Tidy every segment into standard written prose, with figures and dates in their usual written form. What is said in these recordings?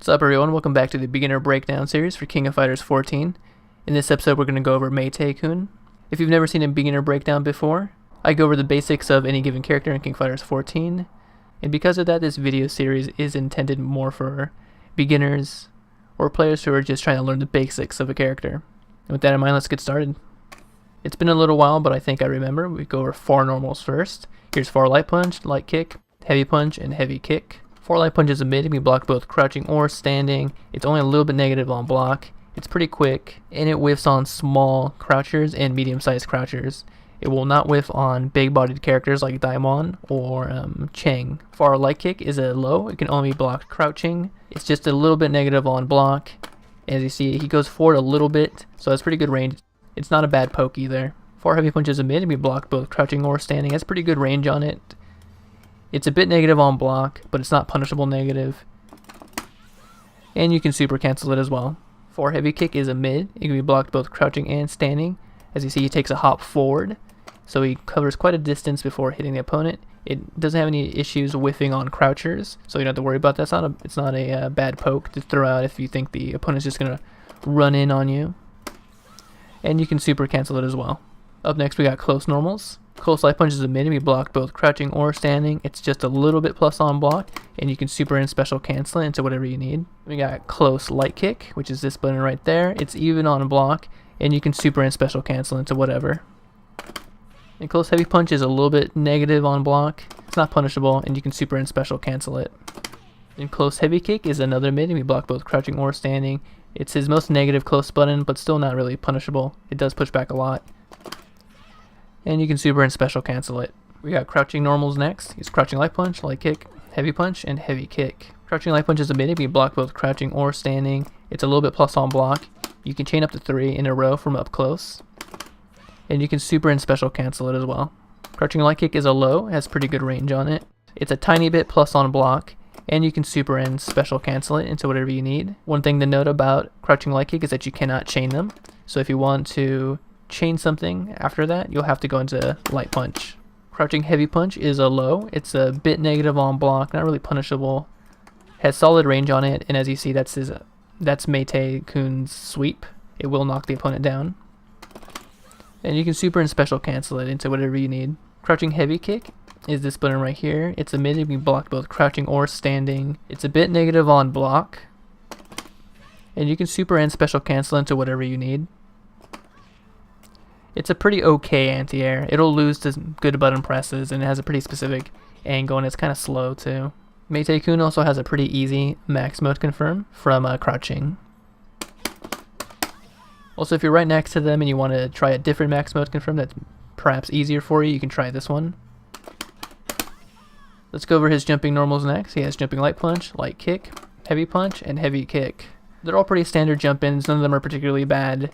What's up everyone, welcome back to the beginner breakdown series for King of Fighters 14. In this episode we're going to go over Meitenkun. If you've never seen a beginner breakdown before, I go over the basics of any given character in King of Fighters 14. And because of that, this video series is intended more for beginners or players who are just trying to learn the basics of a character. And with that in mind, let's get started. It's been a little while, but I think I remember. We go over 4 normals first. Here's 4 light punch, light kick, heavy punch, and heavy kick. 4 light punch is a mid, it can be blocked both crouching or standing. It's only a little bit negative on block. It's pretty quick, and it whiffs on small crouchers and medium-sized crouchers. It will not whiff on big-bodied characters like Daimon or Chang. 4 light kick is a low, it can only be blocked crouching. It's just a little bit negative on block. As you see, he goes forward a little bit, so that's pretty good range. It's not a bad poke either. 4 heavy punch is a mid, it can be blocked both crouching or standing. That's pretty good range on it. It's a bit negative on block, but it's not punishable negative. And you can super cancel it as well. 4 heavy kick is a mid. It can be blocked both crouching and standing. As you see, he takes a hop forward, so he covers quite a distance before hitting the opponent. It doesn't have any issues whiffing on crouchers, so you don't have to worry about that. It's not a bad poke to throw out if you think the opponent's just going to run in on you. And you can super cancel it as well. Up next we got close normals. Close light punch is a mid, to be blocked both crouching or standing. It's just a little bit plus on block, and you can super and special cancel it into whatever you need. We got close light kick, which is this button right there. It's even on block, and you can super and special cancel into whatever. And close heavy punch is a little bit negative on block. It's not punishable, and you can super and special cancel it. And close heavy kick is another mid, and we block both crouching or standing. It's his most negative close button, but still not really punishable. It does push back a lot. And you can super and special cancel it. We got crouching normals next. He's crouching light punch, light kick, heavy punch, and heavy kick. Crouching light punch is a mid, it can be blocked both crouching or standing. It's a little bit plus on block. You can chain up to 3 in a row from up close. And you can super and special cancel it as well. Crouching light kick is a low, has pretty good range on it. It's a tiny bit plus on block, and you can super and special cancel it into whatever you need. One thing to note about crouching light kick is that you cannot chain them. So if you want to chain something after that, you'll have to go into light punch. Crouching heavy punch is a low. It's a bit negative on block, not really punishable. Has solid range on it, and as you see, that's Meitekun's sweep. It will knock the opponent down. And you can super and special cancel it into whatever you need. Crouching heavy kick is this button right here. It's a mid, it can be blocked both crouching or standing. It's a bit negative on block, and you can super and special cancel into whatever you need. It's a pretty okay anti-air. It'll lose to good button presses, and it has a pretty specific angle, and it's kind of slow too. Meitenkun also has a pretty easy max mode confirm from crouching. Also, if you're right next to them and you want to try a different max mode confirm that's perhaps easier for you, you can try this one. Let's go over his jumping normals next. He has jumping light punch, light kick, heavy punch, and heavy kick. They're all pretty standard jump-ins. None of them are particularly bad.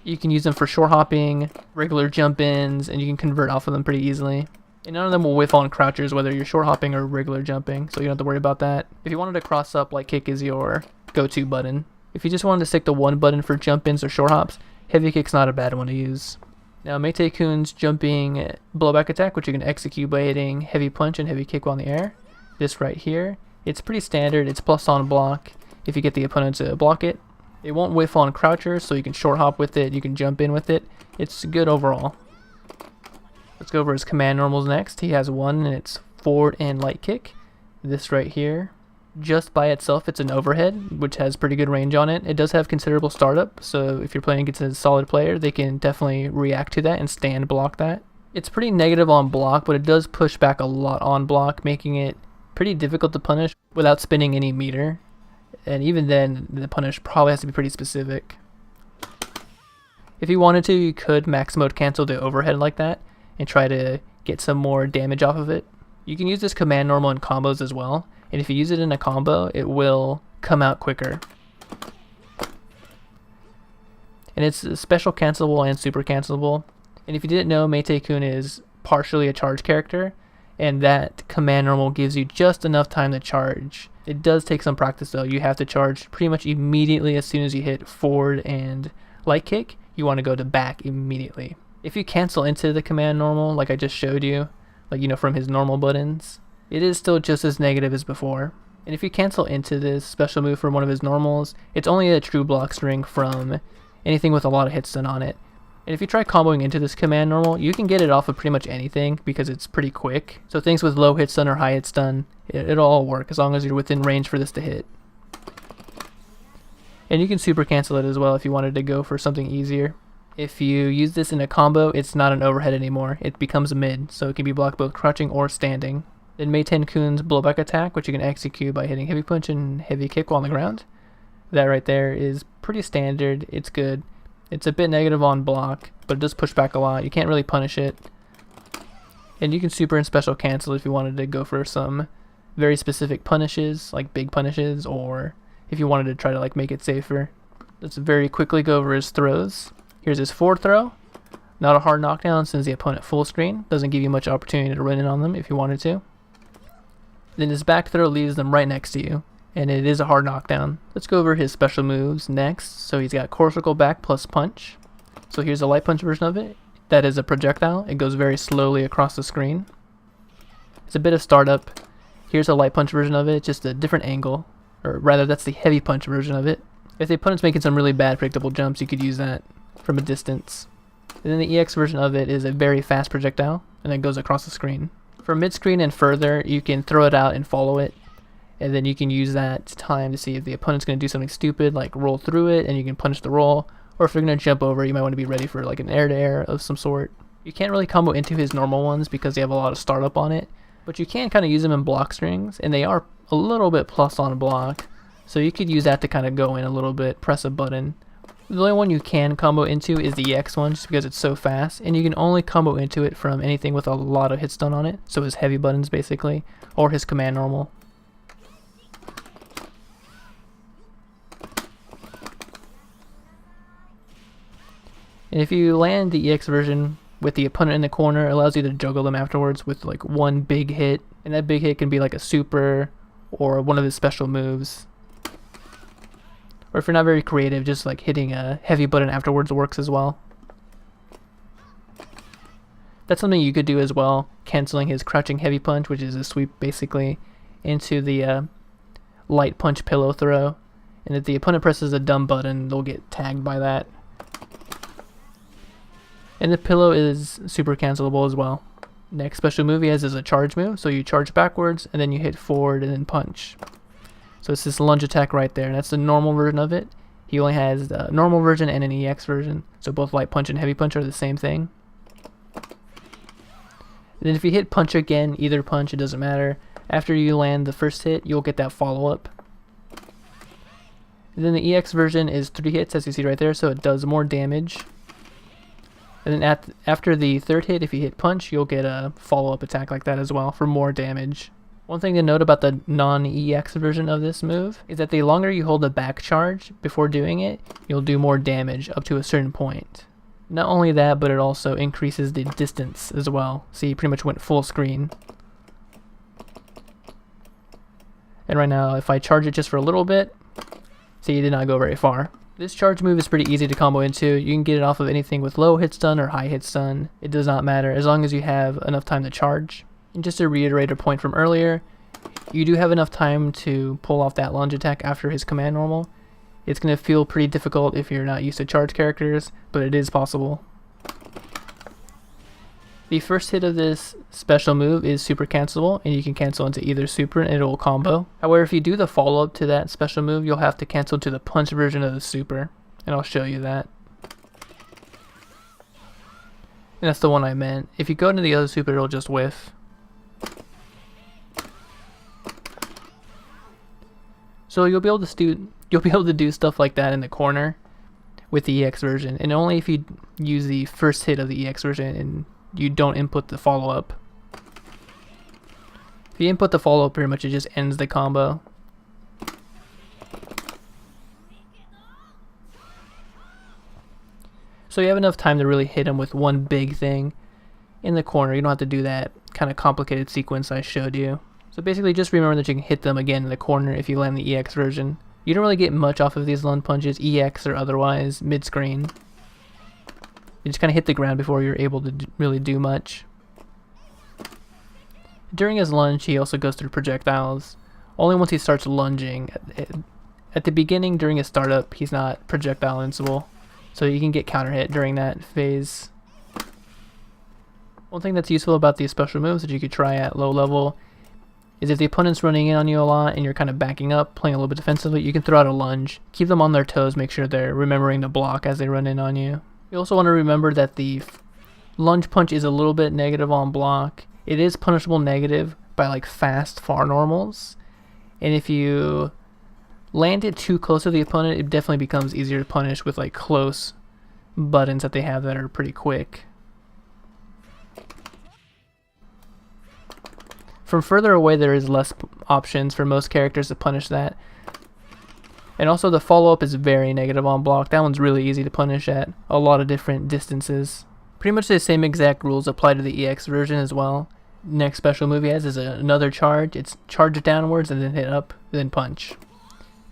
You can use them for short hopping, regular jump-ins, and you can convert off of them pretty easily. And none of them will whiff on crouchers, whether you're short hopping or regular jumping, so you don't have to worry about that. If you wanted to cross up, light kick is your go-to button. If you just wanted to stick to one button for jump-ins or short hops, heavy kick's not a bad one to use. Now Meitekun's jumping blowback attack, which you can execute by hitting heavy punch and heavy kick while in the air. This right here, it's pretty standard. It's plus on block if you get the opponent to block it. It won't whiff on crouchers, so you can short hop with it, you can jump in with it. It's good overall. Let's go over his command normals next. He has one, and it's forward and light kick. This right here, just by itself, it's an overhead, which has pretty good range on it. It does have considerable startup, so if you're playing against a solid player, they can definitely react to that and stand block that. It's pretty negative on block, but it does push back a lot on block, making it pretty difficult to punish without spinning any meter. And even then, the punish probably has to be pretty specific. If you wanted to, you could max mode cancel the overhead like that and try to get some more damage off of it. You can use this command normal in combos as well, and if you use it in a combo, it will come out quicker. And it's special cancelable and super cancelable. And if you didn't know, Meitenkun is partially a charge character, and that command normal gives you just enough time to charge. It does take some practice though. You have to charge pretty much immediately as soon as you hit forward and light kick. You want to go to back immediately. If you cancel into the command normal, like I just showed you, like from his normal buttons, it is still just as negative as before. And if you cancel into this special move from one of his normals, it's only a true block string from anything with a lot of hit stun on it. And if you try comboing into this command normal, you can get it off of pretty much anything because it's pretty quick. So things with low hit stun or high hit stun, it'll all work as long as you're within range for this to hit. And you can super cancel it as well if you wanted to go for something easier. If you use this in a combo, it's not an overhead anymore. It becomes a mid, so it can be blocked both crouching or standing. Then Meitenkun's blowback attack, which you can execute by hitting heavy punch and heavy kick while on the ground. That right there is pretty standard. It's good. It's a bit negative on block, but it does push back a lot. You can't really punish it. And you can super and special cancel if you wanted to go for some very specific punishes, like big punishes, or if you wanted to try to like make it safer. Let's very quickly go over his throws. Here's his forward throw. Not a hard knockdown since the opponent full screen. Doesn't give you much opportunity to run in on them if you wanted to. Then his back throw leaves them right next to you, and it is a hard knockdown. Let's go over his special moves next. So he's got core circle back plus punch. So here's a light punch version of it. That is a projectile. It goes very slowly across the screen. It's a bit of startup. Here's a light punch version of it, just a different angle. Or rather, that's the heavy punch version of it. If the opponent's making some really bad predictable jumps, you could use that from a distance. And then the EX version of it is a very fast projectile, and it goes across the screen. From mid-screen and further, you can throw it out and follow it, and then you can use that time to see if the opponent's going to do something stupid, like roll through it, and you can punish the roll, or if they're going to jump over, you might want to be ready for like an air-to-air of some sort. You can't really combo into his normal ones because they have a lot of startup on it, but you can kind of use them in block strings, and they are a little bit plus on block, so you could use that to kind of go in a little bit, press a button. The only one you can combo into is the EX one, just because it's so fast, and you can only combo into it from anything with a lot of hit stun on it, so his heavy buttons basically, or his command normal. And if you land the EX version with the opponent in the corner, it allows you to juggle them afterwards with like one big hit, and that big hit can be like a super or one of his special moves. Or if you're not very creative, just like hitting a heavy button afterwards works as well. That's something you could do as well, canceling his crouching heavy punch, which is a sweep basically, into the light punch pillow throw. And if the opponent presses a dumb button, they'll get tagged by that. And the pillow is super cancelable as well. Next special move he has is a charge move, so you charge backwards and then you hit forward and then punch. So it's this lunge attack right there, and that's the normal version of it. He only has a normal version and an EX version, so both light punch and heavy punch are the same thing. And then if you hit punch again, either punch, it doesn't matter. After you land the first hit, you'll get that follow-up. And then the EX version is 3 hits, as you see right there, so it does more damage. And then after the third hit, if you hit punch, you'll get a follow-up attack like that as well for more damage. One thing to note about the non-EX version of this move is that the longer you hold the back charge before doing it, you'll do more damage up to a certain point. Not only that, but it also increases the distance as well. So you pretty much went full screen. And right now, if I charge it just for a little bit, see, you did not go very far. This charge move is pretty easy to combo into. You can get it off of anything with low hit stun or high hit stun. It does not matter as long as you have enough time to charge. And just to reiterate a point from earlier, you do have enough time to pull off that lunge attack after his command normal. It's going to feel pretty difficult if you're not used to charge characters, but it is possible. The first hit of this special move is super cancelable, and you can cancel into either super and it will combo. However, if you do the follow-up to that special move, you'll have to cancel to the punch version of the super, and I'll show you that. And that's the one I meant. If you go into the other super, it'll just whiff. So you'll be able to do stuff like that in the corner with the EX version, and only if you use the first hit of the EX version and you don't input the follow-up. If you input the follow-up, pretty much it just ends the combo. So you have enough time to really hit him with one big thing in the corner. You don't have to do that kind of complicated sequence I showed you. So basically just remember that you can hit them again in the corner if you land the EX version. You don't really get much off of these lunge punches, EX or otherwise, mid-screen. You just kind of hit the ground before you're able to really do much. During his lunge, he also goes through projectiles, Only once he starts lunging. At the beginning, during his startup, he's not projectile invincible, so you can get counter hit during that phase. One thing that's useful about these special moves that you could try at low level is if the opponent's running in on you a lot and you're kind of backing up, playing a little bit defensively, you can throw out a lunge. Keep them on their toes, make sure they're remembering to block as they run in on you. You also want to remember that the lunge punch is a little bit negative on block. It is punishable negative by like fast far normals, and if you land it too close to the opponent, it definitely becomes easier to punish with like close buttons that they have that are pretty quick. From further away, there is less options for most characters to punish that. And also the follow-up is very negative on block. That one's really easy to punish at a lot of different distances. Pretty much the same exact rules apply to the EX version as well. Next special move he has is another charge. It's charge downwards and then hit up, then punch.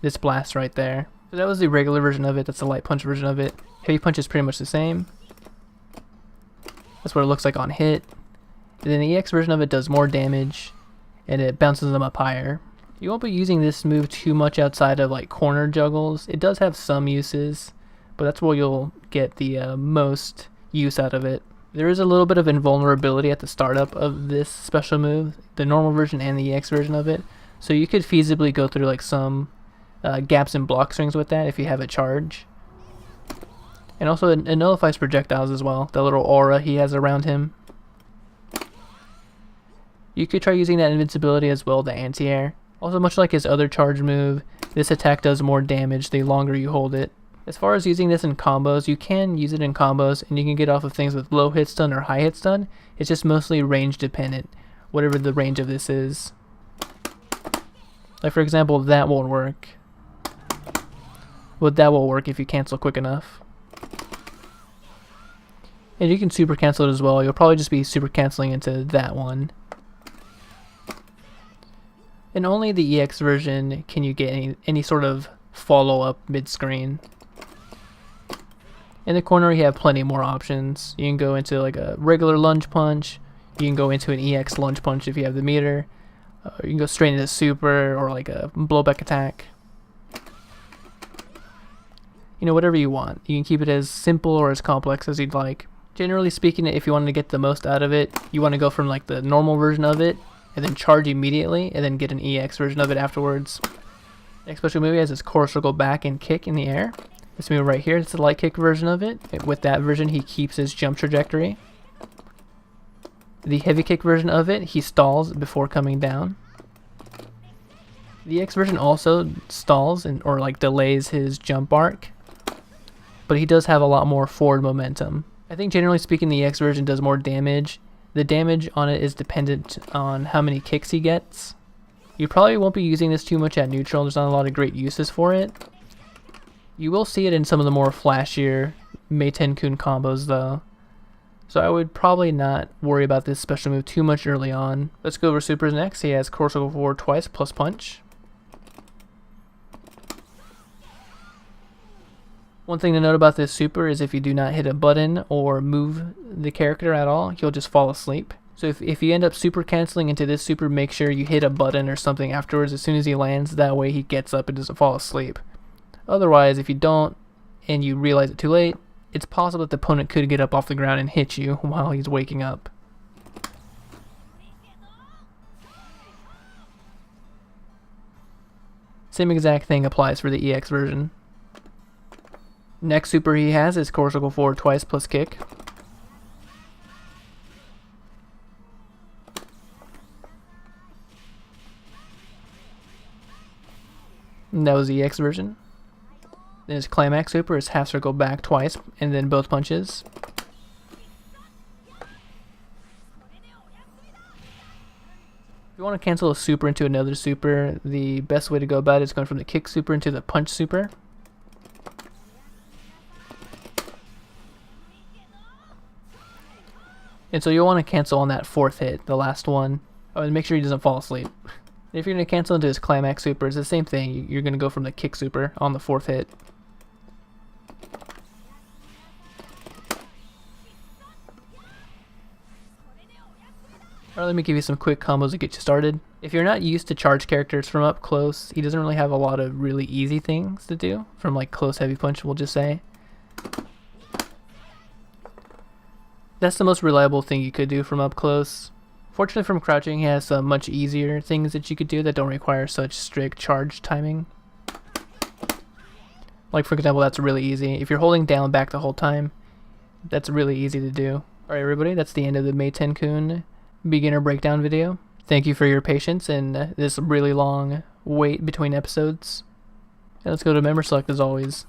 This blast right there. So that was the regular version of it. That's the light punch version of it. Heavy punch is pretty much the same. That's what it looks like on hit. And then the EX version of it does more damage, and it bounces them up higher. You won't be using this move too much outside of like corner juggles. It does have some uses, but that's where you'll get the most use out of it. There is a little bit of invulnerability at the startup of this special move, the normal version and the EX version of it. So you could feasibly go through like some gaps in block strings with that if you have a charge. And also it nullifies projectiles as well, the little aura he has around him. You could try using that invincibility as well, the anti-air. Also, much like his other charge move, this attack does more damage the longer you hold it. As far as using this in combos, you can use it in combos, and you can get off of things with low hit stun or high hit stun. It's just mostly range dependent, whatever the range of this is. Like for example, that won't work. But that will work if you cancel quick enough. And you can super cancel it as well. You'll probably just be super canceling into that one. And only the EX version can you get any sort of follow-up mid-screen. In the corner you have plenty more options. You can go into like a regular lunge punch. You can go into an EX lunge punch if you have the meter. You can go straight into super or like a blowback attack. You know, whatever you want. You can keep it as simple or as complex as you'd like. Generally speaking, if you want to get the most out of it, you want to go from like the normal version of it and then charge immediately, and then get an EX version of it afterwards. Next special move he has is core circle back and kick in the air. This move right here, it's the light kick version of it. With that version, he keeps his jump trajectory. The heavy kick version of it, he stalls before coming down. The EX version also stalls or like delays his jump arc, but he does have a lot more forward momentum. I think generally speaking, the EX version does more damage. The damage on it is dependent on how many kicks he gets. You probably won't be using this too much at neutral. There's not a lot of great uses for it. You will see it in some of the more flashier Meitenkun combos though. So I would probably not worry about this special move too much early on. Let's go over supers next. He has core circle forward twice plus punch. One thing to note about this super is if you do not hit a button or move the character at all, he'll just fall asleep. So if you end up super canceling into this super, make sure you hit a button or something afterwards as soon as he lands. That way he gets up and doesn't fall asleep. Otherwise, if you don't and you realize it too late, it's possible that the opponent could get up off the ground and hit you while he's waking up. Same exact thing applies for the EX version. Next super he has is core circle forward twice plus kick. And that was the EX version. Then his Climax super is half circle back twice and then both punches. If you want to cancel a super into another super, the best way to go about it is going from the kick super into the punch super. And so you'll want to cancel on that fourth hit, the last one. Oh, and make sure he doesn't fall asleep. If you're going to cancel into his Climax super, it's the same thing. You're going to go from the kick super on the fourth hit. Alright, let me give you some quick combos to get you started. If you're not used to charge characters from up close, he doesn't really have a lot of really easy things to do from like close heavy punch, we'll just say. That's the most reliable thing you could do from up close. Fortunately from crouching, he has some much easier things that you could do that don't require such strict charge timing. Like for example, that's really easy. If you're holding down back the whole time, that's really easy to do. Alright everybody, that's the end of the Meitenkun beginner breakdown video. Thank you for your patience and this really long wait between episodes. And let's go to member select as always.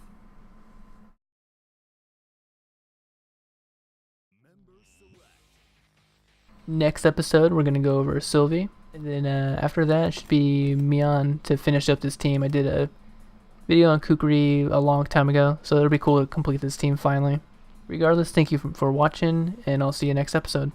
Next episode we're going to go over Sylvie. And then after that should be Mian to finish up this team. I did a video on Kukri a long time ago, so it'll be cool to complete this team finally. Regardless, thank you for watching, and I'll see you next episode.